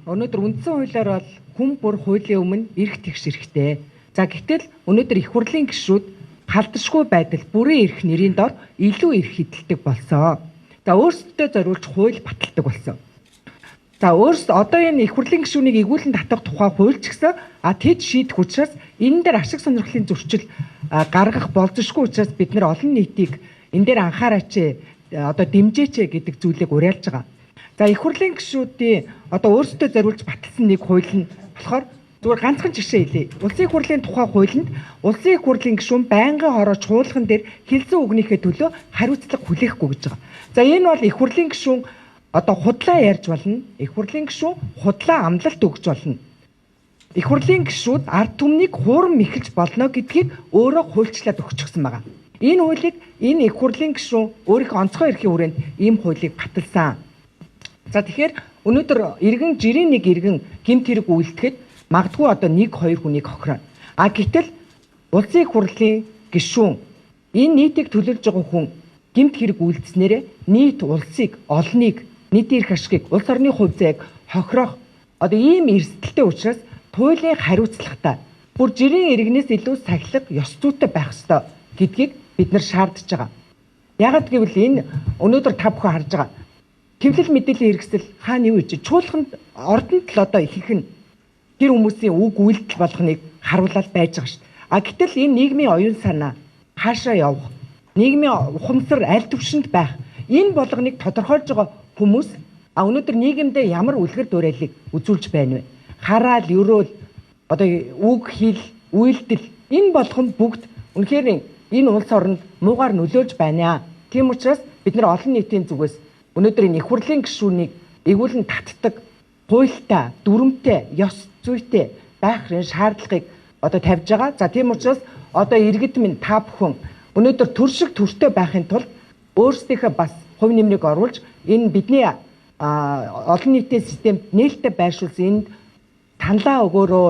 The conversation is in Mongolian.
өнөөдөр үндсэн хуулиар бол хүн бүр хуулийн өмнө эрх тэгш эрхтэй. За гэтэл өнөөдөр их хурлын гишүүд халдшгүй байдал бүрийн эрх нэрийн дор илүү эрх эдэлдэг болсон. За өөрсдөө зориулж хууль баталдаг болсон. За өөрсдөө одоо энэ их хурлын гишүүнийг игүүлэн татах тухай хууль ч гэсэн тэд шийдэх учраас энэ дээр ашиг сонирхлын зөрчил гаргах болзошгүй учраас бид нар олон нийтийг энэ дээр анхаараач одоо дэмжээч гэдэг зүйлийг уриалж байгаа. За их хурлын гишүүдийн одоо өөрсдөө зориулж баталсан нэг хууль нь болохоор зүгээр ганцхан жишээ хэлье. Улсын их хурлын тухай хуулинд улсын их хурлын гишүүн байнгын хороо чуулган дээр хэлсэн үгнийхээ төлөө хариуцлага хүлээхгүй гэж байгаа. За энэ бол их хурлын гишүүн одоо худлаа ярьж болно. Их хурлын гишүүн худлаа амлалт өгж болно. Их хурлын гишүүд ард түмнийг хуурам мэхэлж болно гэдгийг өөрөө хуульчлаад өгчихсөн байгаа. Энэ хуулийг энэ их хурлын гишүүн өөрийнхөө онцгой эрхийн хүрээнд ийм хуулийг баталсан. За тэгэхээр өнөөдөр иргэн жирийн нэг иргэн гэмт хэрэг үйлдэхэд магадгүй одоо 1-2 хүнийг хохироо. Гэтэл улсын их хурлын гишүүн энэ нийтийг төлөөлж байгаа хүн гэмт хэрэг үйлдэснээрээ нийт улсыг, олныг, нийтийн эрх ашигыг, улс орны хувь зайг хохирох одоо ийм эрсдэлтэй учраас туйлын хариуцлагатай бүр жирийн иргэнээс илүү сахилга ёс зүйтэй байх ёстой гэдгийг бид нар шаардж байгаа. Яагаад гэвэл энэ өнөөдөр та бүхэн харж байгаа хэвлэл мэдээллийн хэрэгсэл хаана юу гэж чуулганд ордонд л одоо ихэнх нь тэр хүмүүсийн үг үйлдэл болгоныг харуулаад байж байгаа шүү дээ. Гэтэл энэ нийгмийн оюун санаа хаашаа явах, нийгмийн ухамсар аль түвшинд байх энэ болгоныг тодорхойлж байгаа хүмүүс өнөөдөр нийгэмдээ ямар үлгэр дуурайлыг үзүүлж байна вэ? Хараал, ерөөл, одоо үг хэл, үйлдэл энэ болгон бүгд үнэхээр энэ улс оронд муугаар нөлөөлж байна. Тийм учраас бид нар олон нийтийн зүгээс өнөөдөр энэ их хурлын гишүүнийг игүүлэн татдаг, хуультай, дүрмтэй, ёс зүйтэй байх шаардлагыг одоо тавьж байгаа. За тийм учраас одоо иргэд минь та бүхэн өнөөдөр төр шиг төртэй байхын тулд өөрсдийнхөө бас хувь нэмрийг оруулж энэ бидний олон нийтийн системд нээлттэй байршуулсан энд танлаа өгөөрөө.